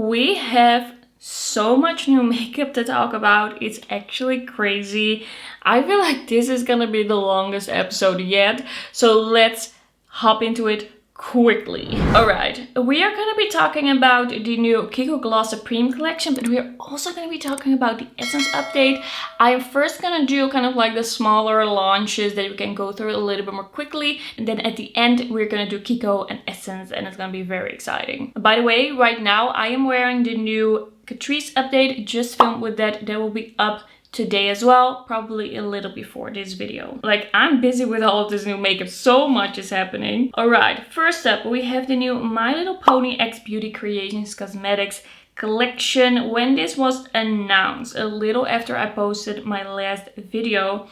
we have so much new makeup to talk about. It's actually crazy. I feel like this is gonna be the longest episode yet. So let's hop into it quickly. Alright, we are going to be talking about the new Kiko Gloss Supreme collection, but we are also going to be talking about the Essence update. I'm first going to do kind of like the smaller launches that we can go through a little bit more quickly, and then at the end we're going to do Kiko and Essence, and it's going to be very exciting. By the way, right now I am wearing the new Catrice update, just filmed with that will be up today as well, probably a little before this video. Like, I'm busy with all of this new makeup, so much is happening. Alright, first up we have the new My Little Pony X Beauty Creations Cosmetics collection. When this was announced, a little after I posted my last video,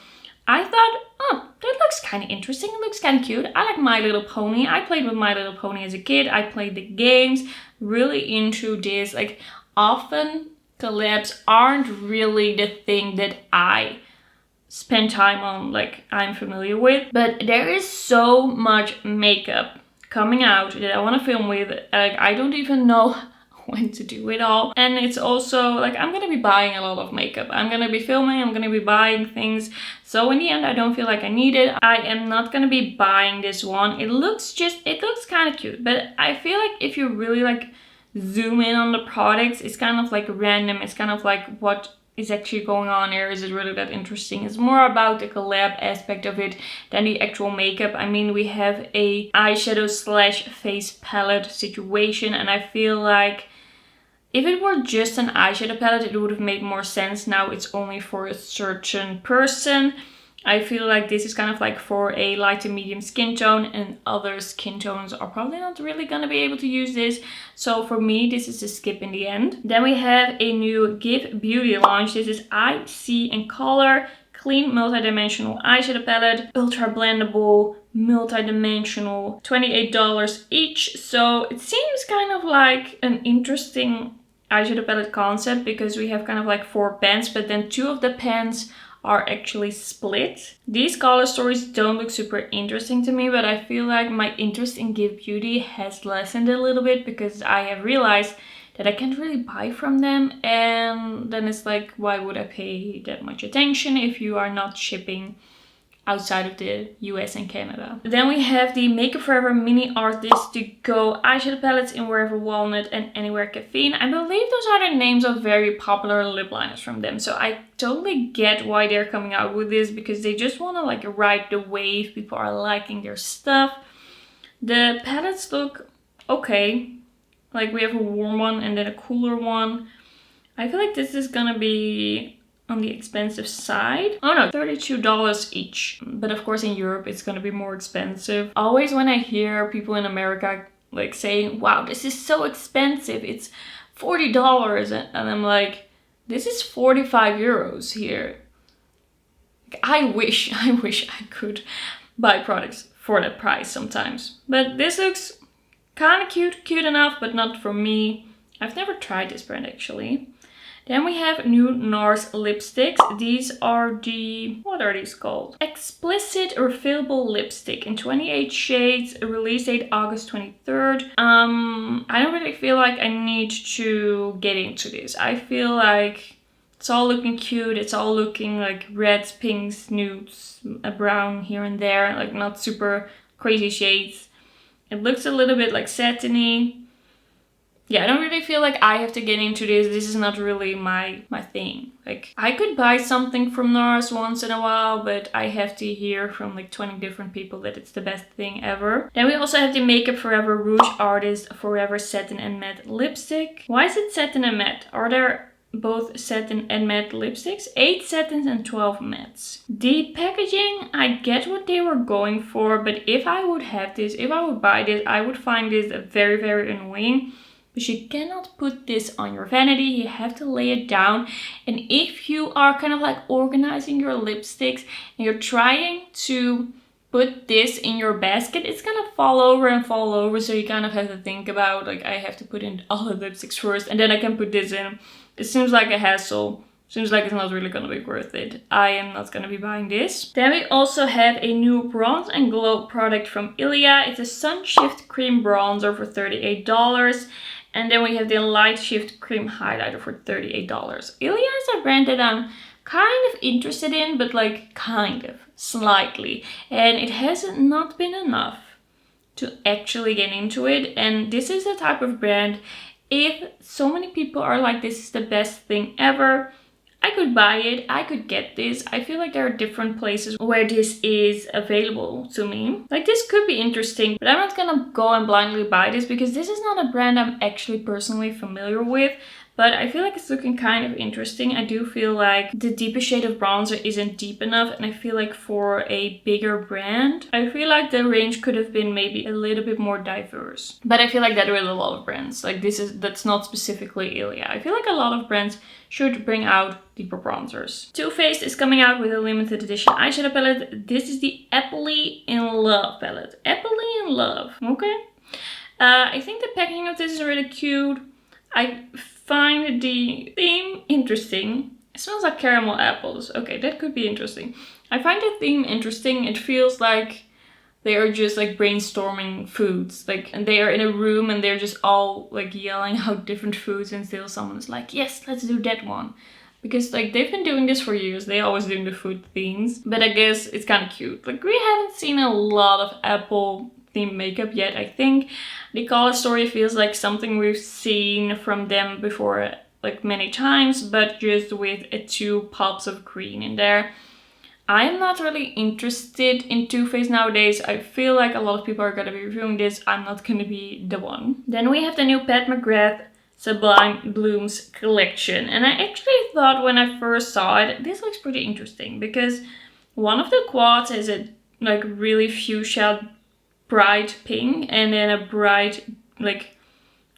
I thought, oh, that looks kind of interesting, it looks kind of cute. I like My Little Pony, I played with My Little Pony as a kid, I played the games, really into this. Like, often collabs aren't really the thing that I spend time on, like I'm familiar with, but there is so much makeup coming out that I want to film with. Like, I don't even know when to do it all, and it's also like I'm gonna be buying a lot of makeup, I'm gonna be filming, I'm gonna be buying things, so in the end I don't feel like I need it. I am not gonna be buying this one. It looks kind of cute, but I feel like if you really like zoom in on the products, it's kind of like random. It's kind of like, what is actually going on here? Is it really that interesting? It's more about the collab aspect of it than the actual makeup. I mean, we have a eyeshadow slash face palette situation, and I feel like if it were just an eyeshadow palette, it would have made more sense. Now it's only for a certain person. I feel like this is kind of like for a light to medium skin tone, and other skin tones are probably not really gonna be able to use this. So for me, this is a skip in the end. Then we have a new Give Beauty launch. This is Eye, See and Color Clean Multidimensional Eyeshadow Palette. Ultra blendable, multidimensional, $28 each. So it seems kind of like an interesting eyeshadow palette concept, because we have kind of like 4 pens, but then 2 of the pens are actually split. These color stories don't look super interesting to me, but I feel like my interest in Give Beauty has lessened a little bit, because I have realized that I can't really buy from them, and then it's like, why would I pay that much attention if you are not shipping outside of the US and Canada. Then we have the Makeup Forever Mini Artist to Go eyeshadow palettes in Wherever Walnut and Anywhere Caffeine. I believe those are the names of very popular lip liners from them. So I totally get why they're coming out with this, because they just want to like ride the wave. People are liking their stuff. The palettes look okay. Like, we have a warm one and then a cooler one. I feel like this is gonna be on the expensive side. Oh no, $32 each. But of course in Europe it's gonna be more expensive. Always when I hear people in America like saying, wow, this is so expensive, it's $40, and I'm like, this is 45 euros here. I wish I could buy products for that price sometimes. But this looks kind of cute enough, but not for me. I've never tried this brand actually. Then we have new Nars lipsticks. These are the, what are these called? Explicit Refillable Lipstick in 28 shades, release date August 23rd. I don't really feel like I need to get into this. I feel like it's all looking cute. It's all looking like reds, pinks, nudes, a brown here and there, like not super crazy shades. It looks a little bit like satiny. Yeah, I don't really feel like I have to get into this. This is not really my thing. Like, I could buy something from Nars once in a while, but I have to hear from like 20 different people that it's the best thing ever. Then we also have the Makeup Forever Rouge Artist Forever Satin and Matte Lipstick. Why is it satin and matte? Are there both satin and matte lipsticks? 8 satins and 12 mattes. The packaging, I get what they were going for, but if I would have this, if I would buy this, I would find this very, very annoying. But you cannot put this on your vanity, you have to lay it down. And if you are kind of like organizing your lipsticks and you're trying to put this in your basket, it's gonna fall over and fall over. So you kind of have to think about, like, I have to put in all the lipsticks first and then I can put this in. It seems like a hassle. Seems like it's not really gonna be worth it. I am not gonna be buying this. Then we also have a new Bronze and Glow product from Ilia. It's a Sunshift Cream Bronzer for $38. And then we have the Lightshift Cream Highlighter for $38. Ilia is a brand that I'm kind of interested in, but like kind of, slightly. And it has not been enough to actually get into it. And this is the type of brand, if so many people are like, this is the best thing ever, I could buy it, I could get this. I feel like there are different places where this is available to me. Like this could be interesting, but I'm not gonna go and blindly buy this because this is not a brand I'm actually personally familiar with. But I feel like it's looking kind of interesting. I do feel like the deepest shade of bronzer isn't deep enough. And I feel like for a bigger brand, I feel like the range could have been maybe a little bit more diverse. But I feel like that with a lot of brands. Like that's not specifically Ilia. I feel like a lot of brands should bring out deeper bronzers. Too Faced is coming out with a limited edition eyeshadow palette. This is the Appley In Love palette. Appley In Love. Okay. I think the packaging of this is really cute. I find the theme interesting. It smells like caramel apples. Okay, that could be interesting. I find the theme interesting. It feels like they are just like brainstorming foods. Like, and they are in a room and they're just all like yelling out different foods until someone's like, yes, let's do that one. Because like they've been doing this for years. They always doing the food themes. But I guess it's kind of cute. Like we haven't seen a lot of apple themed makeup yet, I think. The color story feels like something we've seen from them before like many times, but just with a 2 pops of green in there. I'm not really interested in Too Faced nowadays. I feel like a lot of people are gonna be reviewing this. I'm not gonna be the one. Then we have the new Pat McGrath Sublime Blooms collection. And I actually thought when I first saw it, this looks pretty interesting because one of the quads has a like really fuchsia bright pink and then a bright like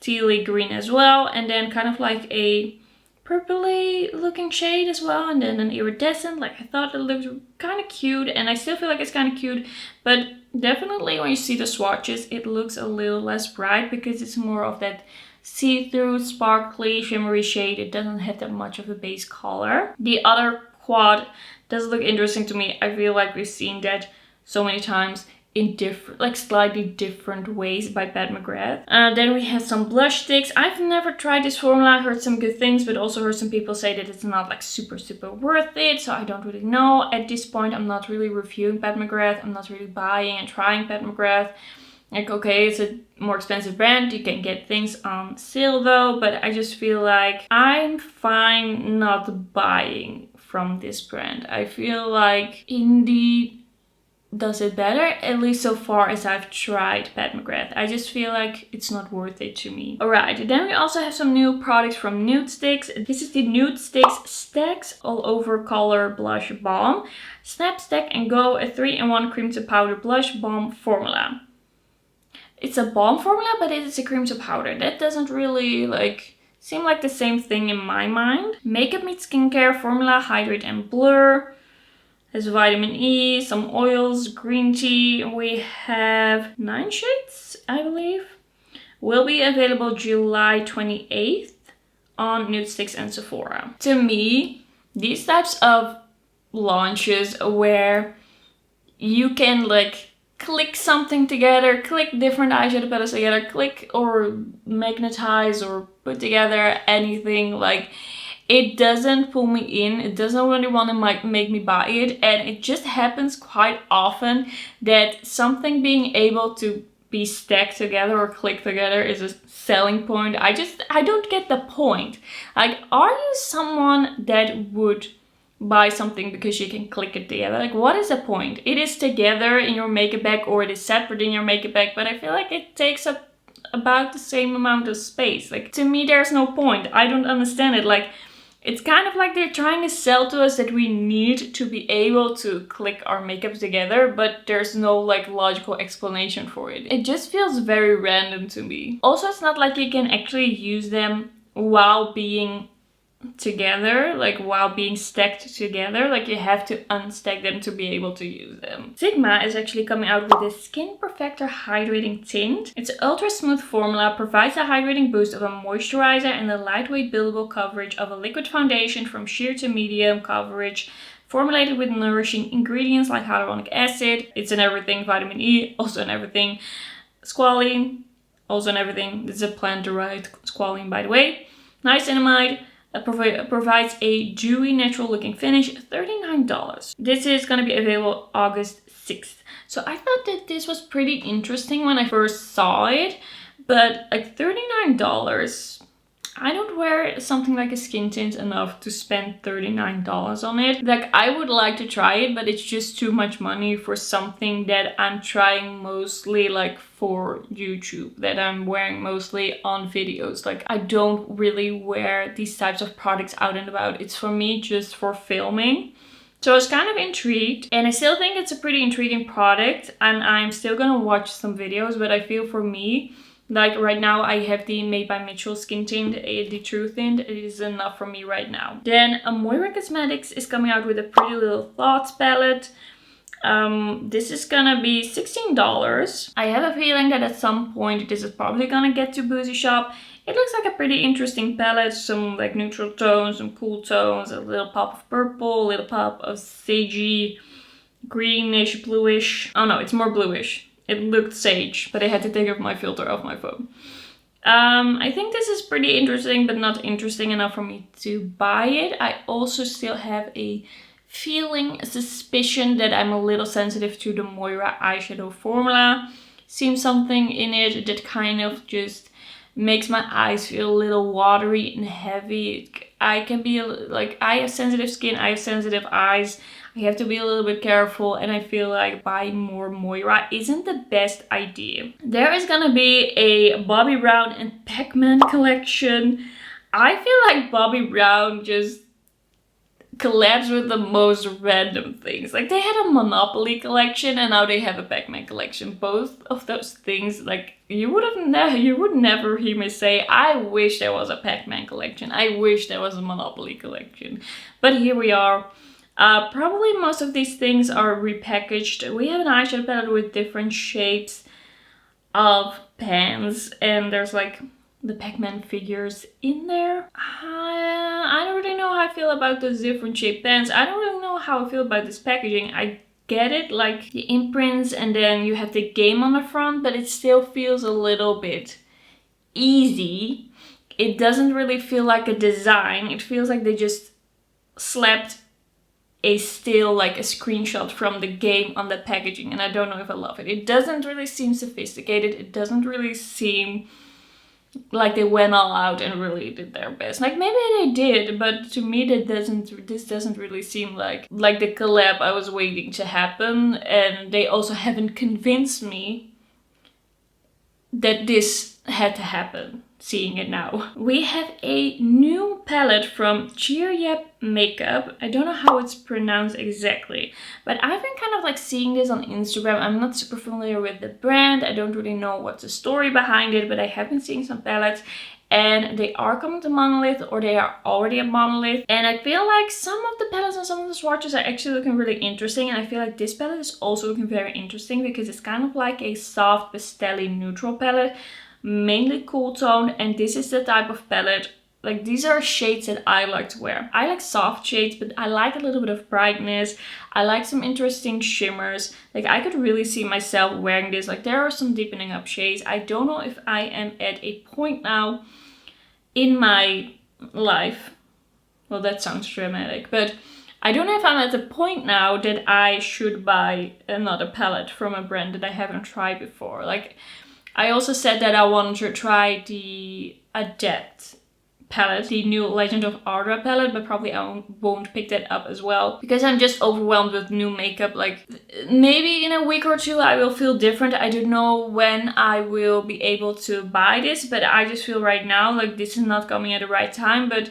tealy green as well, and then kind of like a purpley looking shade as well, and then an iridescent. Like I thought it looked kind of cute, and I still feel like it's kind of cute, but definitely when you see the swatches it looks a little less bright because it's more of that see-through sparkly shimmery shade. It doesn't have that much of a base color. The other quad does look interesting to me. I feel like we've seen that so many times in different, like slightly different ways by Pat McGrath. Then we have some blush sticks. I've never tried this formula. I heard some good things, but also heard some people say that it's not like super worth it. So I don't really know. At this point, I'm not really reviewing Pat McGrath. I'm not really buying and trying Pat McGrath. Like, okay, it's a more expensive brand. You can get things on sale though, but I just feel like I'm fine not buying from this brand. I feel like indie does it better, at least so far as I've tried Pat McGrath. I just feel like it's not worth it to me. Alright, then we also have some new products from NudeStix. This is the NudeStix Stax All Over Color Blush Balm. Snap, Stack and Go, a 3-in-1 cream to powder blush balm formula. It's a balm formula, but it is a cream to powder. That doesn't really like seem like the same thing in my mind. Makeup meets skincare formula, hydrate and blur. There's vitamin E, some oils, green tea. We have 9 shades, I believe. Will be available July 28th on NudeStix and Sephora. To me, these types of launches where you can like click something together, click different eyeshadow palettes together, click or magnetize or put together anything, like it doesn't pull me in. It doesn't really want to make me buy it. And it just happens quite often that something being able to be stacked together or click together is a selling point. I don't get the point. Like, are you someone that would buy something because you can click it together? Like, what is the point? It is together in your makeup bag or it is separate in your makeup bag, but I feel like it takes up about the same amount of space. Like, to me, there's no point. I don't understand it. Like, it's kind of like they're trying to sell to us that we need to be able to click our makeup together, but there's no like logical explanation for it. It just feels very random to me. Also, it's not like you can actually use them while being together, like while being stacked together. Like, you have to unstack them to be able to use them. Sigma is actually coming out with this Skin Perfector Hydrating Tint. Its ultra smooth formula provides a hydrating boost of a moisturizer and a lightweight buildable coverage of a liquid foundation from sheer to medium coverage, formulated with nourishing ingredients like hyaluronic acid. It's in everything, vitamin E, also in everything, squalene, also and everything. This is a plant-derived squalene, by the way. Niacinamide. Provides a dewy, natural looking finish, $39. This is going to be available August 6th. So I thought that this was pretty interesting when I first saw it, but like $39, I don't wear something like a skin tint enough to spend $39 on it. Like, I would like to try it, but it's just too much money for something that I'm trying mostly like for YouTube, that I'm wearing mostly on videos. Like, I don't really wear these types of products out and about. It's for me just for filming. So I was kind of intrigued, and I still think it's a pretty intriguing product, and I'm still gonna watch some videos, but I feel for me, like right now I have the Made by Mitchell skin tint, the True Tint. It is enough for me right now. Then Moira Cosmetics is coming out with a Pretty Little Thoughts palette. This is gonna be $16. I have a feeling that at some point this is probably gonna get to Boozy Shop. It looks like a pretty interesting palette. Some like neutral tones, some cool tones, a little pop of purple, a little pop of sagey, greenish, bluish. Oh no, it's more bluish. It looked sage, but I had to take off my filter off my phone. I think this is pretty interesting, but not interesting enough for me to buy it. I also still have a feeling, a suspicion that I'm a little sensitive to the Moira eyeshadow formula. Seems something in it that kind of just makes my eyes feel a little watery and heavy. I can be like, I have sensitive skin, I have sensitive eyes. I have to be a little bit careful, and I feel like buying more Moira isn't the best idea. There is gonna be a Bobbi Brown and Pacman collection. I feel like Bobbi Brown just collabs with the most random things. Like, they had a Monopoly collection, and now they have a Pacman collection. Both of those things, like, you would never hear me say, I wish there was a Pacman collection. I wish there was a Monopoly collection. But here we are. Probably most of these things are repackaged. We have an eyeshadow palette with different shapes of pans, and there's like the Pacman figures in there. I don't really know how I feel about those different shaped pans. I don't really know how I feel about this packaging. I get it, like the imprints, and then you have the game on the front, but it still feels a little bit easy. It doesn't really feel like a design. It feels like they just slapped a still, like a screenshot from the game on the packaging, and I don't know if I love it. It doesn't really seem sophisticated. It doesn't really seem like they went all out and really did their best. Like, maybe they did, but to me this doesn't really seem like the collab I was waiting to happen, and they also haven't convinced me that this had to happen, seeing it now. We have a new palette from Cheeryep Makeup. I don't know how it's pronounced exactly, but I've been kind of like seeing this on Instagram. I'm not super familiar with the brand. I don't really know what's the story behind it, but I have been seeing some palettes, and they are coming to Monolith, or they are already at Monolith. And I feel like some of the palettes and some of the swatches are actually looking really interesting, and I feel like this palette is also looking very interesting because it's kind of like a soft pastel-y neutral palette, mainly cool tone, and this is the type of palette, like, these are shades that I like to wear. I like soft shades, but I like a little bit of brightness. I like some interesting shimmers. Like, I could really see myself wearing this. Like, there are some deepening up shades. I don't know if I am at a point now in my life, well, that sounds dramatic, but I don't know if I'm at the point now that I should buy another palette from a brand that I haven't tried before. Like, I also said that I wanted to try the Adept palette, the new Legend of Ardra palette, but probably I won't pick that up as well because I'm just overwhelmed with new makeup. Like, maybe in a week or two I will feel different. I don't know when I will be able to buy this, but I just feel right now like this is not coming at the right time. But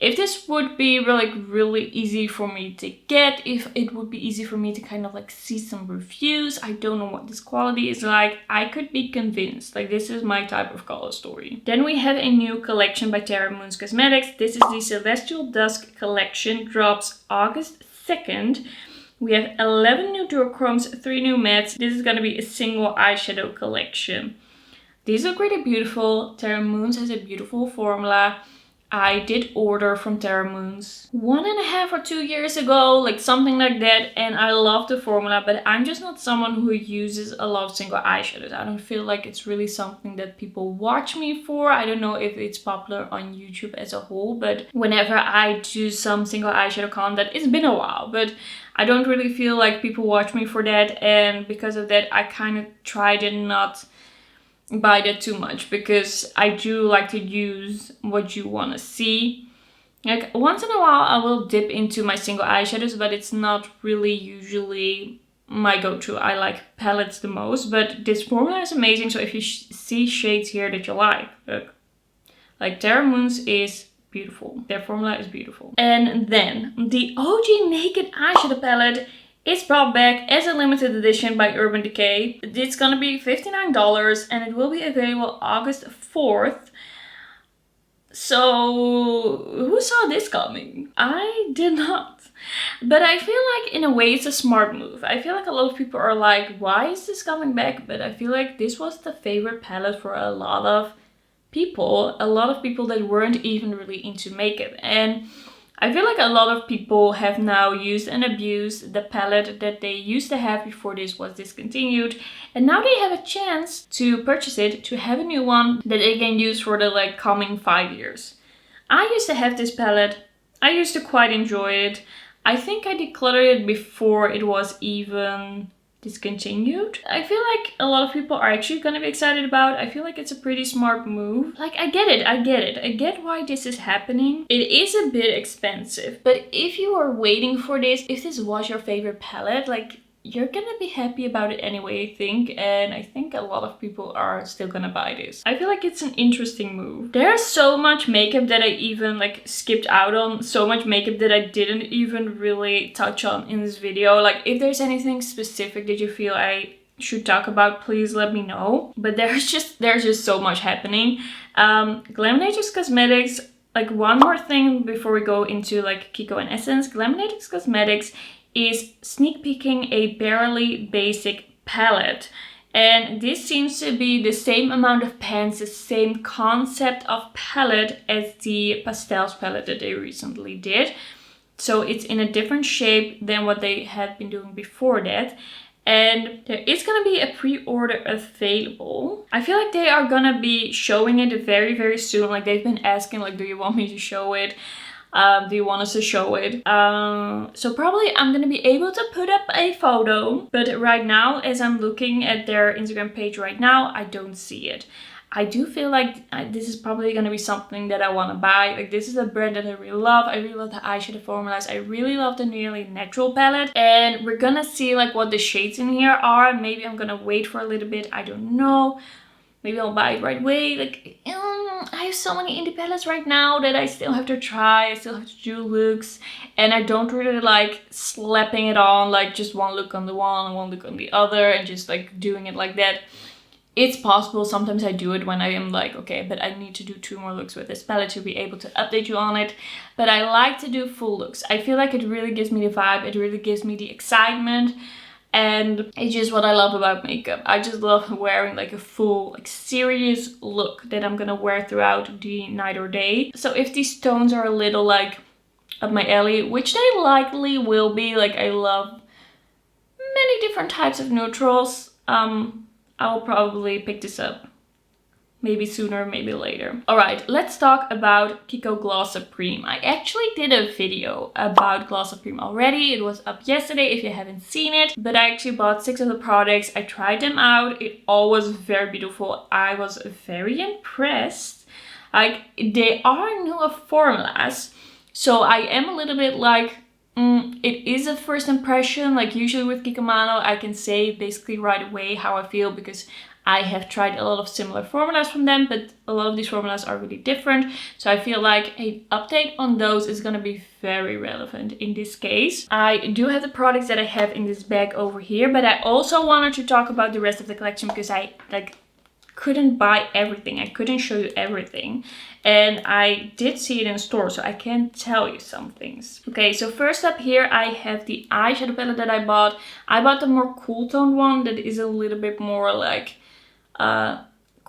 if this would be really easy for me to get, if it would be easy for me to kind of like see some reviews, I don't know what this quality is like, I could be convinced. Like, this is my type of color story. Then we have a new collection by Terra Cosmetics. This is the Celestial Dusk collection, drops August 2nd. We have 11 new duochromes, 3 new mattes. This is gonna be a single eyeshadow collection. These look really beautiful. Terra Moons has a beautiful formula. I did order from Terra 1.5 or 2 years ago, like something like that, and I love the formula, but I'm just not someone who uses a lot of single eyeshadows. I don't feel like it's really something that people watch me for. I don't know if it's popular on YouTube as a whole, but whenever I do some single eyeshadow content, it's been a while, but I don't really feel like people watch me for that, and because of that I kind of try to not buy that too much, because I do like to use what you want to see. Like once in a while I will dip into my single eyeshadows, but it's not really usually my go-to. I like palettes the most, but this formula is amazing. So if you see shades here that you look, like Terra Moon's is beautiful. Their formula is beautiful. And then the OG Naked Eyeshadow Palette is brought back as a limited edition by Urban Decay. It's gonna be $59 and it will be available August 4th. So who saw this coming? I did not. But I feel like in a way it's a smart move. I feel like a lot of people are like, why is this coming back? But I feel like this was the favorite palette for a lot of people that weren't even really into makeup. And I feel like a lot of people have now used and abused the palette that they used to have before this was discontinued. And now they have a chance to purchase it, to have a new one that they can use for the like coming 5 years. I used to have this palette. I used to quite enjoy it. I think I decluttered it before it was even discontinued. I feel like a lot of people are actually gonna be excited about. I feel like it's a pretty smart move. Like I get it. I get why this is happening. It is a bit expensive, but if you are waiting for this, if this was your favorite palette, like you're gonna be happy about it anyway, I think. And I think a lot of people are still gonna buy this. I feel like it's an interesting move. There's so much makeup that I even like skipped out on. So much makeup that I didn't even really touch on in this video. Like if there's anything specific that you feel I should talk about, please let me know. But there's just so much happening. Glaminatrix Cosmetics, like one more thing before we go into like Kiko and Essence. Glaminatrix Cosmetics is sneak peeking a barely basic palette, and this seems to be the same amount of pans, the same concept of palette as the Pastels palette that they recently did. So it's in a different shape than what they had been doing before that, and there is gonna be a pre-order available. I feel like they are gonna be showing it very soon. Like they've been asking like, do you want me to show it? Do you want us to show it? So probably I'm gonna be able to put up a photo, but right now, as I'm looking at their Instagram page right now, I don't see it. I do feel like this is probably gonna be something that I want to buy. Like this is a brand that I really love. I really love the eyeshadow formulas. I really love the Nearly Natural palette, and we're gonna see like what the shades in here are. Maybe I'm gonna wait for a little bit. I don't know. Maybe I'll buy it right away. Like, I have so many indie palettes right now that I still have to try. I still have to do looks. And I don't really like slapping it on, like just one look on the one and one look on the other and just like doing it like that. It's possible. Sometimes I do it when I am like, okay, but I need to do 2 more looks with this palette to be able to update you on it. But I like to do full looks. I feel like it really gives me the vibe. It really gives me the excitement. And it's just what I love about makeup. I just love wearing like a full, like serious look that I'm gonna wear throughout the night or day. So if these tones are a little like up my alley, which they likely will be, like I love many different types of neutrals, I will probably pick this up. Maybe sooner, maybe later. Alright, let's talk about Kiko Gloss Supreme. I actually did a video about Gloss Supreme already. It was up yesterday if you haven't seen it. But I actually bought 6 of the products. I tried them out. It all was very beautiful. I was very impressed. Like, they are newer formulas. So I am a little bit like, it is a first impression. Like usually with Kiko Mano, I can say basically right away how I feel because I have tried a lot of similar formulas from them, but a lot of these formulas are really different. So I feel like an update on those is going to be very relevant in this case. I do have the products that I have in this bag over here, but I also wanted to talk about the rest of the collection because I couldn't buy everything. I couldn't show you everything. And I did see it in store, so I can tell you some things. Okay, so first up here, I have the eyeshadow palette that I bought. I bought the more cool toned one that is a little bit more like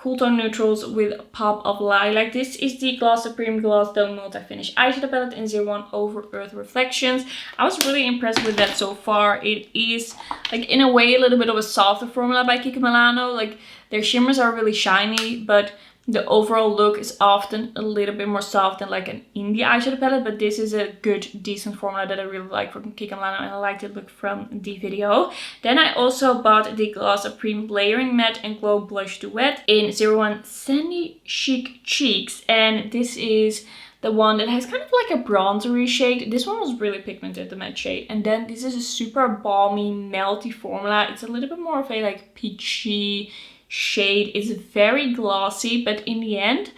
cool tone neutrals with a pop of lilac. This is the Gloss Supreme Gloss Dome Multi Finish Eyeshadow Palette in 01 Over Earth Reflections. I was really impressed with that so far. It is, like, in a way a little bit of a softer formula by Kiko Milano. Like, their shimmers are really shiny, but the overall look is often a little bit more soft than like an indie eyeshadow palette, but this is a good, decent formula that I really like from Kiko Milano, and I like the look from the video. Then I also bought the Gloss Supreme Layering Matte and Glow Blush Duet in 01 Sandy Chic Cheeks, and this is the one that has kind of like a bronzery shade. This one was really pigmented, the matte shade. And then this is a super balmy, melty formula. It's a little bit more of a like peachy shade. It's very glossy, but in the end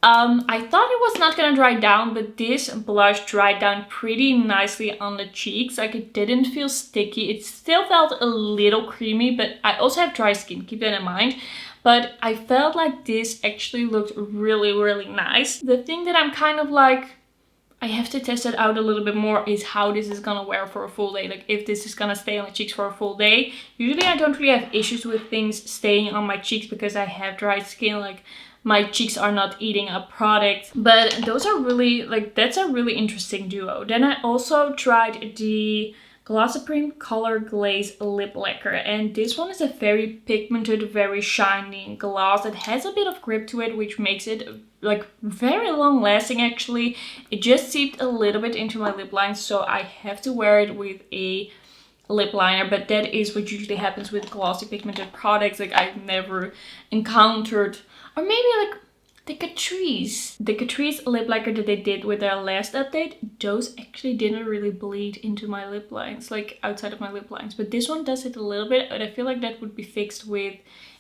I thought it was not gonna dry down, but this blush dried down pretty nicely on the cheeks. Like, it didn't feel sticky. It still felt a little creamy, but I also have dry skin, keep that in mind. But I felt like this actually looked really, really nice. The thing that I'm kind of like, I have to test it out a little bit more, is how this is gonna wear for a full day. Like, if this is gonna stay on the cheeks for a full day. Usually I don't really have issues with things staying on my cheeks because I have dry skin. Like, my cheeks are not eating up product. But those are really, like, that's a really interesting duo. Then I also tried the Gloss Supreme Color Glaze Lip Lacquer, and this one is a very pigmented, very shiny gloss that has a bit of grip to it, which makes it like very long lasting actually. It just seeped a little bit into my lip line, so I have to wear it with a lip liner, but that is what usually happens with glossy pigmented products. Like, I've never encountered, or maybe like the Catrice lip lacquer that they did with their last update, those actually didn't really bleed into my lip lines, like outside of my lip lines. But this one does it a little bit, and I feel like that would be fixed with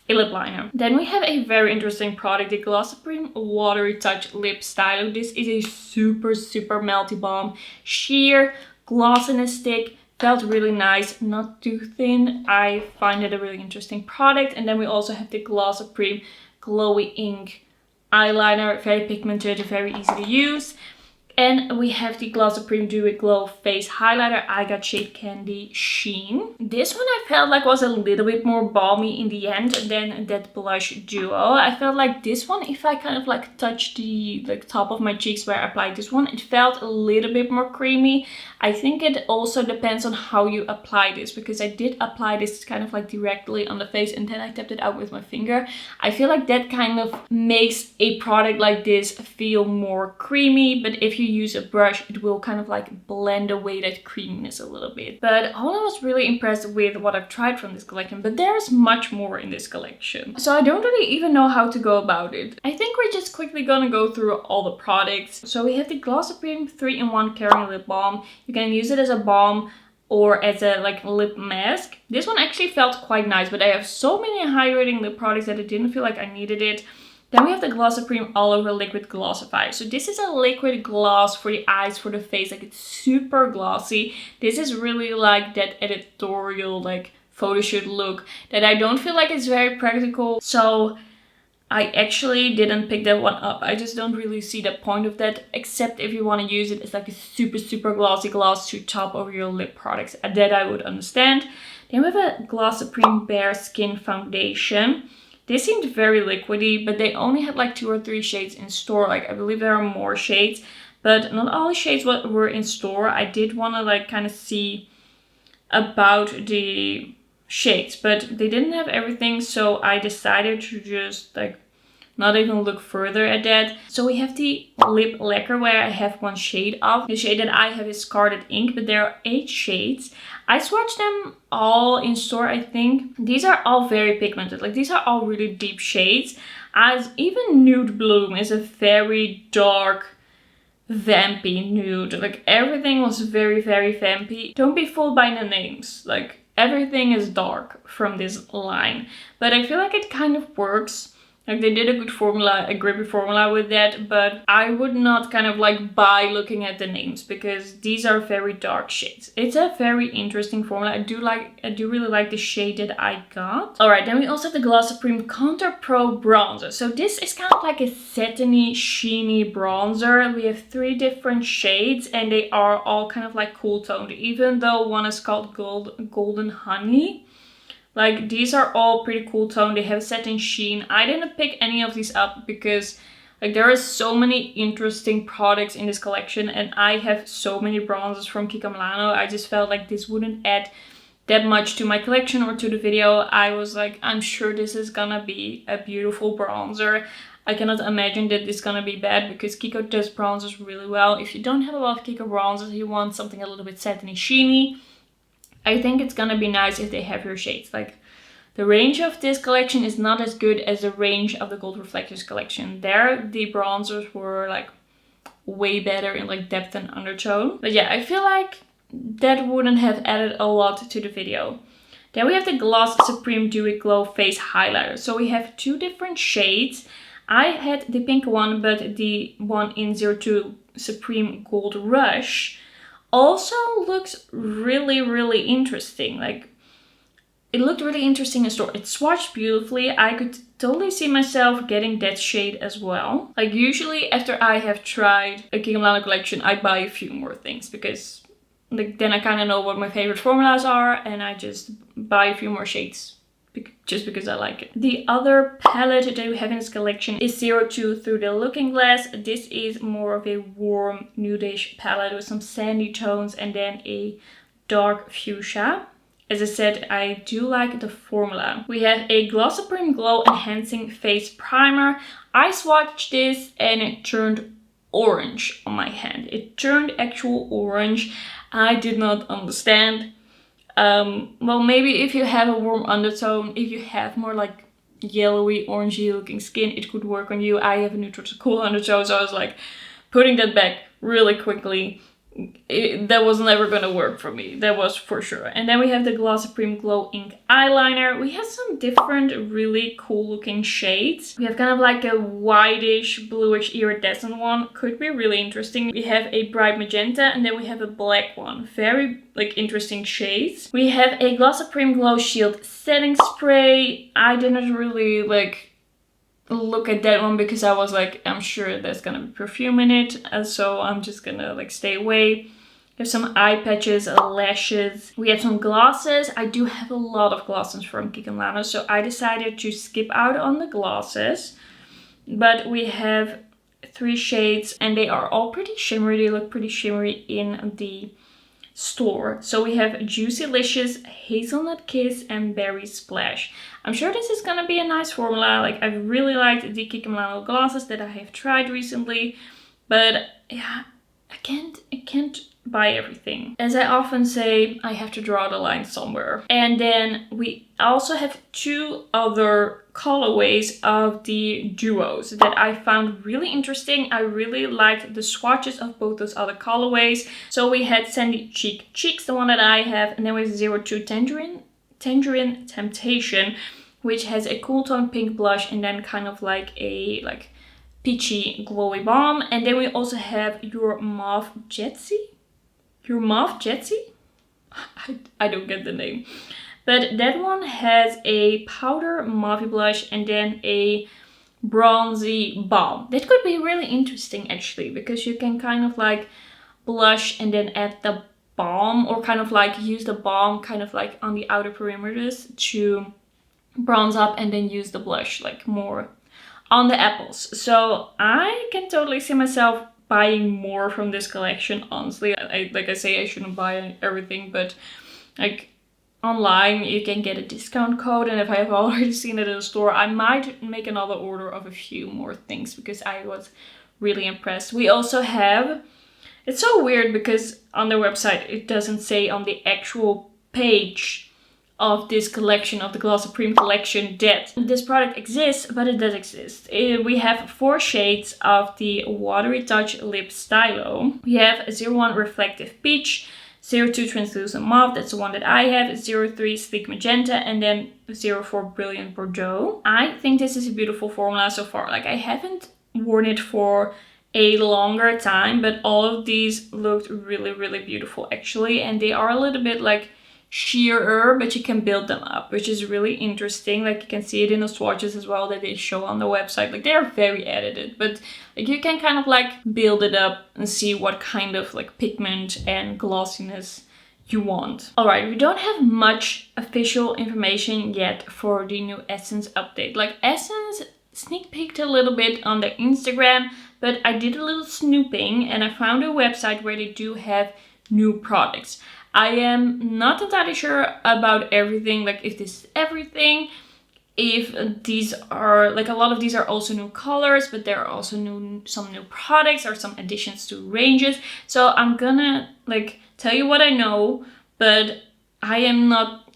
a lip liner. Then we have a very interesting product, the Gloss Supreme Watery Touch Lip Stylo. This is a super, super melty balm. Sheer gloss in a stick. Felt really nice, not too thin. I find it a really interesting product. And then we also have the Gloss Supreme Glowy Ink eyeliner, very pigmented, very easy to use. And we have the Gloss Supreme Dewy Glow Face Highlighter. I got shade Candy Sheen. This one I felt like was a little bit more balmy in the end than that blush duo. I felt like this one, if I kind of like touch the like top of my cheeks where I applied this one, it felt a little bit more creamy. I think it also depends on how you apply this, because I did apply this kind of like directly on the face and then I tapped it out with my finger. I feel like that kind of makes a product like this feel more creamy, but if you use a brush, it will kind of like blend away that creaminess a little bit. But all I was really impressed with what I've tried from this collection, but there's much more in this collection, so I don't really even know how to go about it. I think we're just quickly gonna go through all the products. So we have the Gloss Supreme 3-in-1 Caring Lip Balm. You can use it as a balm or as a like lip mask. This one actually felt quite nice, but I have so many hydrating lip products that I didn't feel like I needed it. Then we have the Gloss Supreme All Over Liquid Glossify. So this is a liquid gloss for the eyes, for the face. Like, it's super glossy. This is really like that editorial, like photo shoot look that I don't feel like is very practical. So I actually didn't pick that one up. I just don't really see the point of that, except if you want to use it as like a super, super glossy gloss to top over your lip products. That I would understand. Then we have a Gloss Supreme Bare Skin Foundation. This seemed very liquidy, but they only had like 2 or 3 shades in store. Like, I believe there are more shades, but not all the shades were in store. I did want to like kind of see about the shades, but they didn't have everything, so I decided to just like not even look further at that. So we have the lip lacquer where I have 1 shade of. The shade that I have is Scarlet Ink, but there are 8 shades. I swatched them all in store, I think. These are all very pigmented. Like, these are all really deep shades. As even Nude Bloom is a very dark, vampy nude. Like, everything was very, very vampy. Don't be fooled by the names. Like, everything is dark from this line. But I feel like it kind of works. Like, they did a good formula, a grippy formula with that, but I would not kind of like buy looking at the names, because these are very dark shades. It's a very interesting formula. I do really like the shade that I got. All right, then we also have the Gloss Supreme Contour Pro Bronzer. So this is kind of like a satiny, sheeny bronzer. We have 3 different shades and they are all kind of like cool toned, even though one is called Golden Honey. Like, these are all pretty cool tone. They have satin sheen. I didn't pick any of these up because like there are so many interesting products in this collection, and I have so many bronzers from Kiko Milano. I just felt like this wouldn't add that much to my collection or to the video. I was like, I'm sure this is gonna be a beautiful bronzer. I cannot imagine that it's gonna be bad because Kiko does bronzers really well. If you don't have a lot of Kiko bronzers, you want something a little bit satiny, sheeny, I think it's gonna be nice if they have your shades. Like, the range of this collection is not as good as the range of the Gold Reflectors collection. There, the bronzers were like way better in like depth and undertone. But yeah, I feel like that wouldn't have added a lot to the video. Then we have the Gloss Supreme Dewy Glow Face Highlighter. So we have two different shades. I had the pink one, but the one in 02 Supreme Gold Rush also looks really, really interesting. Like, it looked really interesting in store. It swatched beautifully. I could totally see myself getting that shade as well. Like, usually after I have tried a Kiko Milano collection, I buy a few more things because like then I kind of know what my favorite formulas are, and I just buy a few more shades just because I like it. The other palette that we have in this collection is 02 Through the Looking Glass. This is more of a warm nudish palette with some sandy tones and then a dark fuchsia. As I said, I do like the formula. We have a Gloss Supreme Glow Enhancing Face Primer. I swatched this and it turned orange on my hand. It turned actual orange. I did not understand. Well, maybe if you have a warm undertone, if you have more like yellowy, orangey looking skin, it could work on you. I have a neutral to cool undertone, so I was like putting that back really quickly. That was never gonna work for me, that was for sure. And then we have the Gloss Supreme Glow Ink Eyeliner. We have some different really cool looking shades. We have kind of like a whitish, bluish, iridescent one. Could be really interesting. We have a bright magenta and then we have a black one. Very like interesting shades. We have a Gloss Supreme Glow Shield Setting Spray. I didn't really like look at that one because I was like, I'm sure there's gonna be perfume in it, and so I'm just gonna like stay away. We have some eye patches, lashes. We have some glosses. I do have a lot of glosses from Kiko Milano, so I decided to skip out on the glosses. But we have 3 shades and they are all pretty shimmery. They look pretty shimmery in the store. So we have Juicylicious, Hazelnut Kiss, and Berry Splash. I'm sure this is gonna be a nice formula. Like, I really liked the Kiko Milano glosses that I have tried recently, but yeah, I can't buy everything. As I often say, I have to draw the line somewhere. And then we also have 2 other colorways of the duos that I found really interesting. I really liked the swatches of both those other colorways. So we had Sandy Cheek Cheeks, the one that I have, and then we have 02 Tangerine Temptation, which has a cool tone pink blush and then kind of like a peachy glowy balm. And then we also have Your Mauve Jetsy. I don't get the name. But that one has a powder mauve blush and then a bronzy balm. That could be really interesting actually, because you can kind of like blush and then add the balm, or kind of like use the balm kind of like on the outer perimeters to bronze up and then use the blush like more on the apples. So I can totally see myself buying more from this collection, honestly. Like I say, I shouldn't buy everything, but like online you can get a discount code, and if I have already seen it in the store, I might make another order of a few more things because I was really impressed. We also have, it's so weird because on their website it doesn't say on the actual page of this collection, of the Gloss Supreme collection, that this product exists, but it does exist. We have 4 shades of the Watery Touch Lip Stylo. We have 01 Reflective Peach, 02 Translucent Mauve, that's the one that I have, 03 Sleek Magenta, and then 04 Brilliant Bordeaux. I think this is a beautiful formula so far. Like, I haven't worn it for a longer time, but all of these looked really, really beautiful actually, and they are a little bit like sheerer, but you can build them up, which is really interesting. Like, you can see it in the swatches as well that they show on the website. Like, they are very edited, but like you can kind of like build it up and see what kind of like pigment and glossiness you want. Alright, we don't have much official information yet for the new Essence update. Like, Essence sneak peeked a little bit on their Instagram, but I did a little snooping and I found a website where they do have new products. I am not entirely sure about everything, like if this is everything, if these are, like, a lot of these are also new colors, but there are also some new products or some additions to ranges. So I'm gonna like tell you what I know, but I am not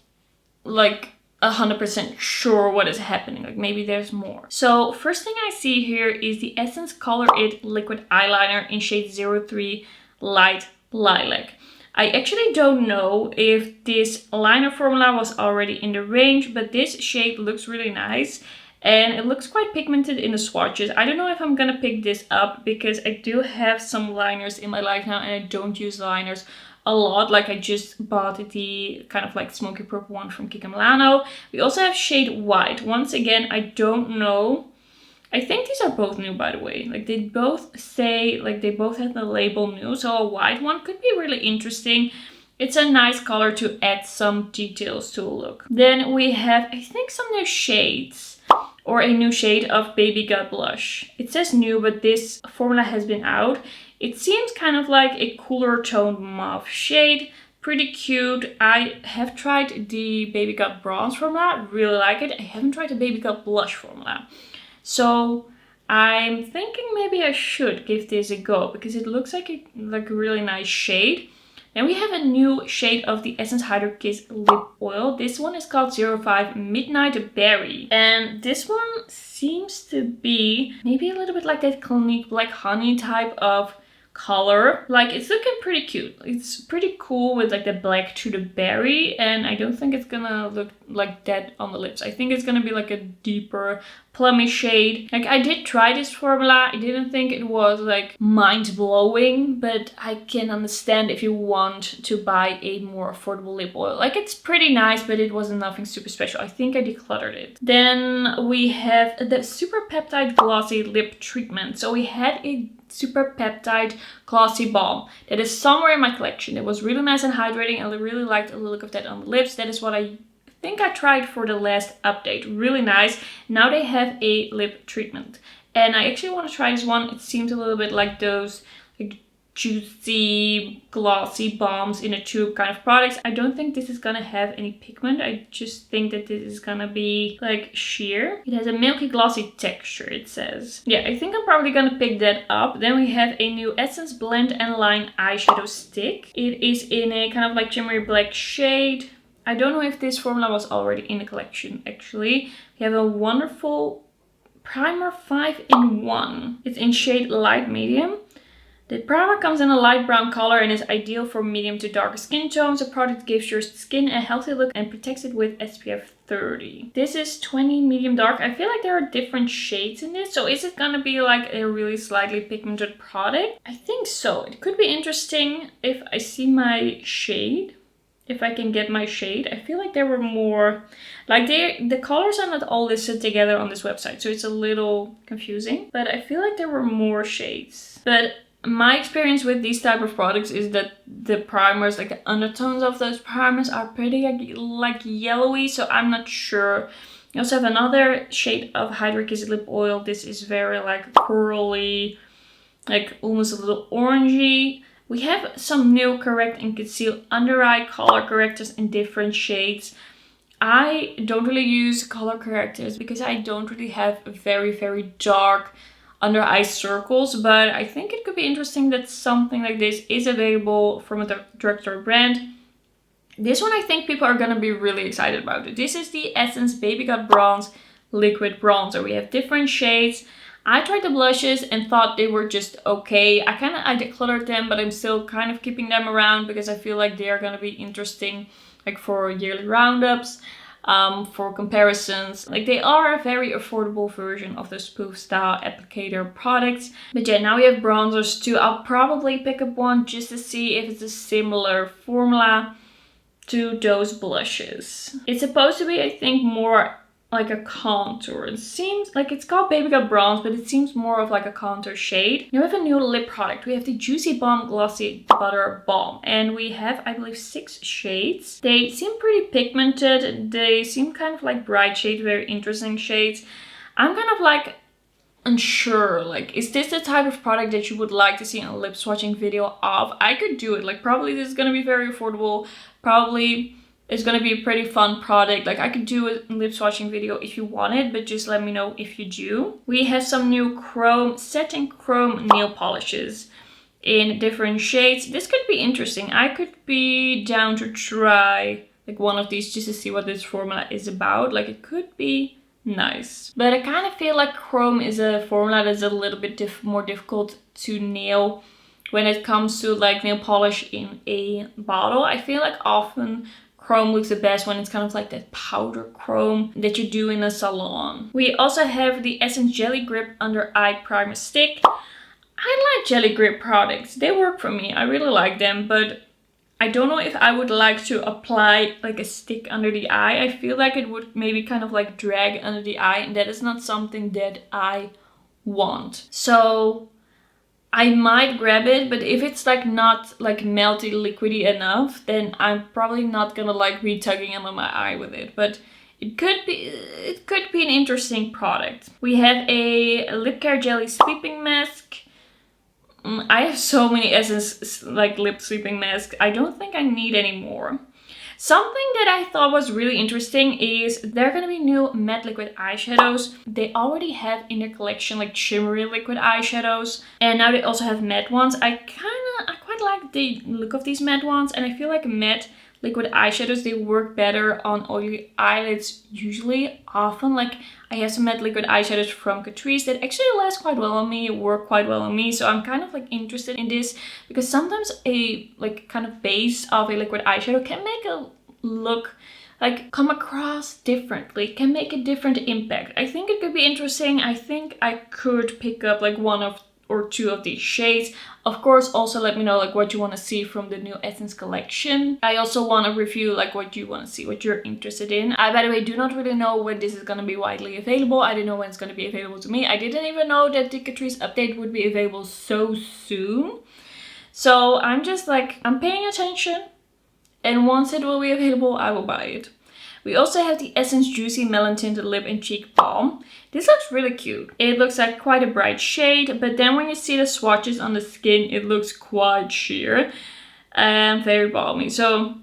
like 100% sure what is happening. Like, maybe there's more. So first thing I see here is the Essence Color It liquid eyeliner in shade 03 Light Lilac. I actually don't know if this liner formula was already in the range, but this shade looks really nice and it looks quite pigmented in the swatches. I don't know if I'm gonna pick this up because I do have some liners in my life now and I don't use liners a lot. Like, I just bought the kind of like smoky purple one from Kiko. We also have shade White. Once again, I don't know. I think these are both new, by the way. Like, they both say, like, they both have the label new. So a white one could be really interesting. It's a nice color to add some details to a look. Then we have, I think, some new shades. Or a new shade of Baby Got Blush. It says new, but this formula has been out. It seems kind of like a cooler toned mauve shade. Pretty cute. I have tried the Baby Got Bronze formula. Really like it. I haven't tried the Baby Got Blush formula. So I'm thinking maybe I should give this a go because it looks like a really nice shade. Then we have a new shade of the Essence Hydro Kiss Lip Oil. This one is called 05 Midnight Berry. And this one seems to be maybe a little bit like that Clinique Black Honey type of color. Like, it's looking pretty cute. It's pretty cool with like the black to the berry, and I don't think it's gonna look like that on the lips. I think it's gonna be like a deeper plummy shade. Like, I did try this formula. I didn't think it was like mind-blowing, but I can understand if you want to buy a more affordable lip oil. Like, it's pretty nice, but it wasn't nothing super special. I think I decluttered it. Then we have the Super Peptide Glossy Lip Treatment. So we had a Super Peptide Glossy Balm that is somewhere in my collection. It was really nice and hydrating. I really liked the look of that on the lips. That is what I think I tried for the last update. Really nice. Now they have a lip treatment and I actually want to try this one. It seems a little bit like those like juicy glossy balms in a tube kind of products. I don't think this is gonna have any pigment. I just think that this is gonna be like sheer. It has a milky glossy texture, it says. Yeah, I think I'm probably gonna pick that up. Then we have a new Essence Blend and Line eyeshadow stick. It is in a kind of like shimmery black shade. I don't know if this formula was already in the collection actually. We have a wonderful primer 5-in-1. It's in shade light medium. The primer comes in a light brown color and is ideal for medium to dark skin tones. The product gives your skin a healthy look and protects it with SPF 30. This is 20 medium dark. I feel like there are different shades in this. So is it gonna be like a really slightly pigmented product? I think so. It could be interesting if I see my shade. If I can get my shade. I feel like there were more, like the colors are not all listed together on this website. So it's a little confusing, but I feel like there were more shades. But my experience with these type of products is that the primers, like the undertones of those primers are pretty like yellowy, so I'm not sure. You also have another shade of Hydra Kiss Lip Oil. This is very like curly, like almost a little orangey. We have some new Correct and Conceal Under Eye color correctors in different shades. I don't really use color correctors because I don't really have very, very dark under eye circles, but I think it could be interesting that something like this is available from a drugstore brand. This one I think people are gonna be really excited about. This is the Essence Baby Got Bronze Liquid Bronzer. We have different shades. I tried the blushes and thought they were just okay. I decluttered them, but I'm still kind of keeping them around because I feel like they are gonna be interesting like for yearly roundups. For comparisons, like they are a very affordable version of the spoof style applicator products. But yeah, now we have bronzers too. I'll probably pick up one just to see if it's a similar formula to those blushes. It's supposed to be, I think, more like a contour. It seems like it's called Baby Got Bronze, but it seems more of like a contour shade. Now we have a new lip product. We have the Juicy Balm Glossy Butter Balm, and we have, I believe, 6 shades. They seem pretty pigmented. They seem kind of like bright shades, very interesting shades. I'm kind of like unsure, like, is this the type of product that you would like to see in a lip swatching video of? I could do it. Like, probably this is gonna be very affordable. Probably it's gonna be a pretty fun product. Like, I could do a lip swatching video if you want it, but just let me know if you do. We have some new satin chrome nail polishes in different shades. This could be interesting. I could be down to try like one of these just to see what this formula is about. Like, it could be nice. But I kind of feel like chrome is a formula that's a little bit more difficult to nail when it comes to like nail polish in a bottle. I feel like often chrome looks the best when it's kind of like that powder chrome that you do in a salon. We also have the Essence Jelly Grip Under Eye Primer Stick. I like Jelly Grip products. They work for me. I really like them, but I don't know if I would like to apply like a stick under the eye. I feel like it would maybe kind of like drag under the eye, and that is not something that I want. So I might grab it, but if it's like not like melty liquidy enough, then I'm probably not gonna like be tugging under my eye with it. But it could be an interesting product. We have a Lip Care Jelly Sleeping Mask. I have so many Essence like lip sleeping masks. I don't think I need any more. Something that I thought was really interesting is there are going to be new matte liquid eyeshadows. They already have in their collection like shimmery liquid eyeshadows, and now they also have matte ones. I quite like the look of these matte ones, and I feel like matte liquid eyeshadows, they work better on oily eyelids usually. Often, like, I have some matte liquid eyeshadows from Catrice that actually last quite well on me, work quite well on me. So I'm kind of like interested in this because sometimes a like kind of base of a liquid eyeshadow can make a look like come across differently, can make a different impact. I think it could be interesting. I think I could pick up like one or two of these shades. Of course, also let me know like what you want to see from the new Essence collection. I also want to review like what you want to see, what you're interested in. I, by the way, do not really know when this is going to be widely available. I don't know when it's going to be available to me. I didn't even know that the Catrice update would be available so soon. So I'm just like, I'm paying attention, and once it will be available, I will buy it. We also have the Essence Juicy Melon Tinted Lip and Cheek Balm. This looks really cute. It looks like quite a bright shade, but then when you see the swatches on the skin, it looks quite sheer and very balmy. So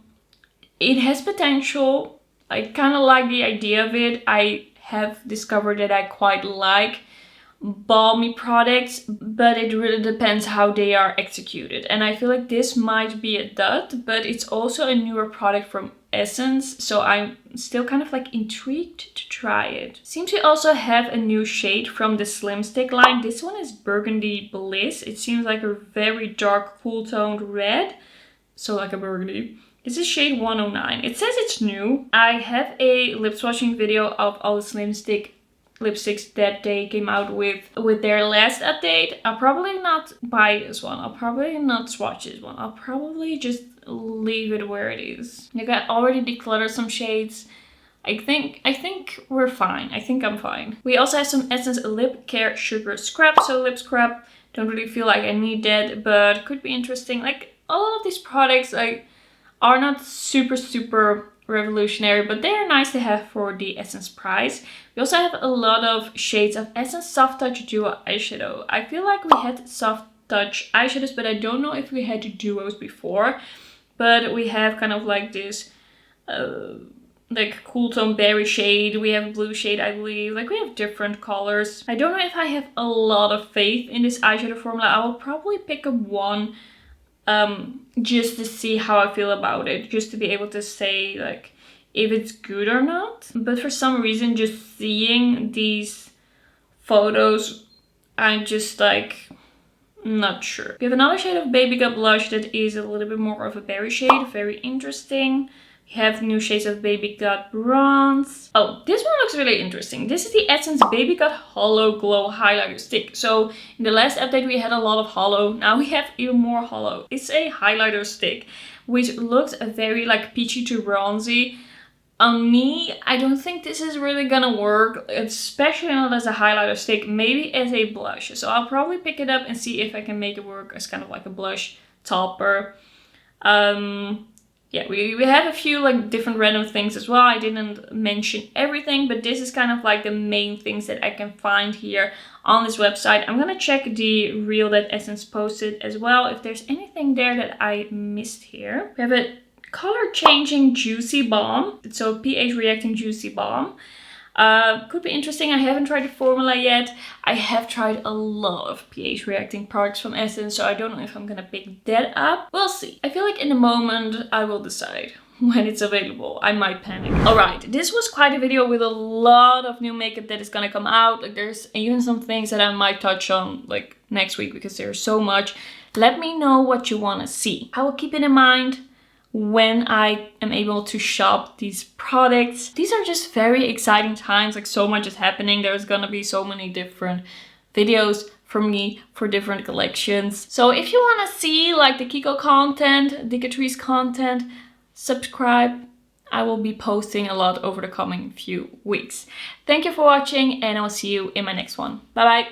it has potential. I kind of like the idea of it. I have discovered that I quite like balmy products, but it really depends how they are executed. And I feel like this might be a dud, but it's also a newer product from Essence, so I'm still kind of like intrigued to try it. Seems to also have a new shade from the Slim Stick line. This one is Burgundy Bliss. It seems like a very dark, cool toned red, so like a burgundy. This is shade 109. It says it's new. I have a lip swatching video of all the Slim Stick lipsticks that they came out with their last update. I'll probably not buy this one. I'll probably not swatch this one. I'll probably just leave it where it is. Like, I already decluttered some shades. I think we're fine. I think I'm fine. We also have some Essence Lip Care Sugar Scrub. So lip scrub, don't really feel like I need that, but could be interesting. Like, all of these products like are not super revolutionary, but they are nice to have for the Essence price. We also have a lot of shades of Essence Soft Touch Duo eyeshadow. I feel like we had Soft Touch eyeshadows, but I don't know if we had duos before. But we have kind of like this like cool tone berry shade. We have a blue shade, I believe. Like, we have different colors. I don't know if I have a lot of faith in this eyeshadow formula. I will probably pick up one just to see how I feel about it, just to be able to say like if it's good or not. But for some reason, just seeing these photos, I'm just like not sure. We have another shade of Baby Got Blush that is a little bit more of a berry shade, very interesting. We have new shades of Baby Got Bronze. Oh, this one looks really interesting. This is the Essence Baby Got Hollow Glow Highlighter Stick. So in the last update we had a lot of hollow. Now we have even more hollow. It's a highlighter stick, which looks very like peachy to bronzy. On me, I don't think this is really gonna work, especially not as a highlighter stick, maybe as a blush. So I'll probably pick it up and see if I can make it work as kind of like a blush topper. Yeah, we have a few like different random things as well. I didn't mention everything, but this is kind of like the main things that I can find here on this website. I'm gonna check the reel that Essence posted as well, if there's anything there that I missed here. We have a color changing juicy balm. So pH reacting juicy balm. Could be interesting. I haven't tried the formula yet. I have tried a lot of pH reacting products from Essence, so I don't know if I'm gonna pick that up. We'll see. I feel like in a moment I will decide when it's available. I might panic. Alright, this was quite a video with a lot of new makeup that is gonna come out. Like there's even some things that I might touch on like next week because there's so much. Let me know what you wanna see. I will keep it in mind when I am able to shop these products. These are just very exciting times, like so much is happening. There's gonna be so many different videos from me for different collections. So if you wanna see like the Kiko content, Dicatrice content, subscribe. I will be posting a lot over the coming few weeks. Thank you for watching and I will see you in my next one. Bye bye.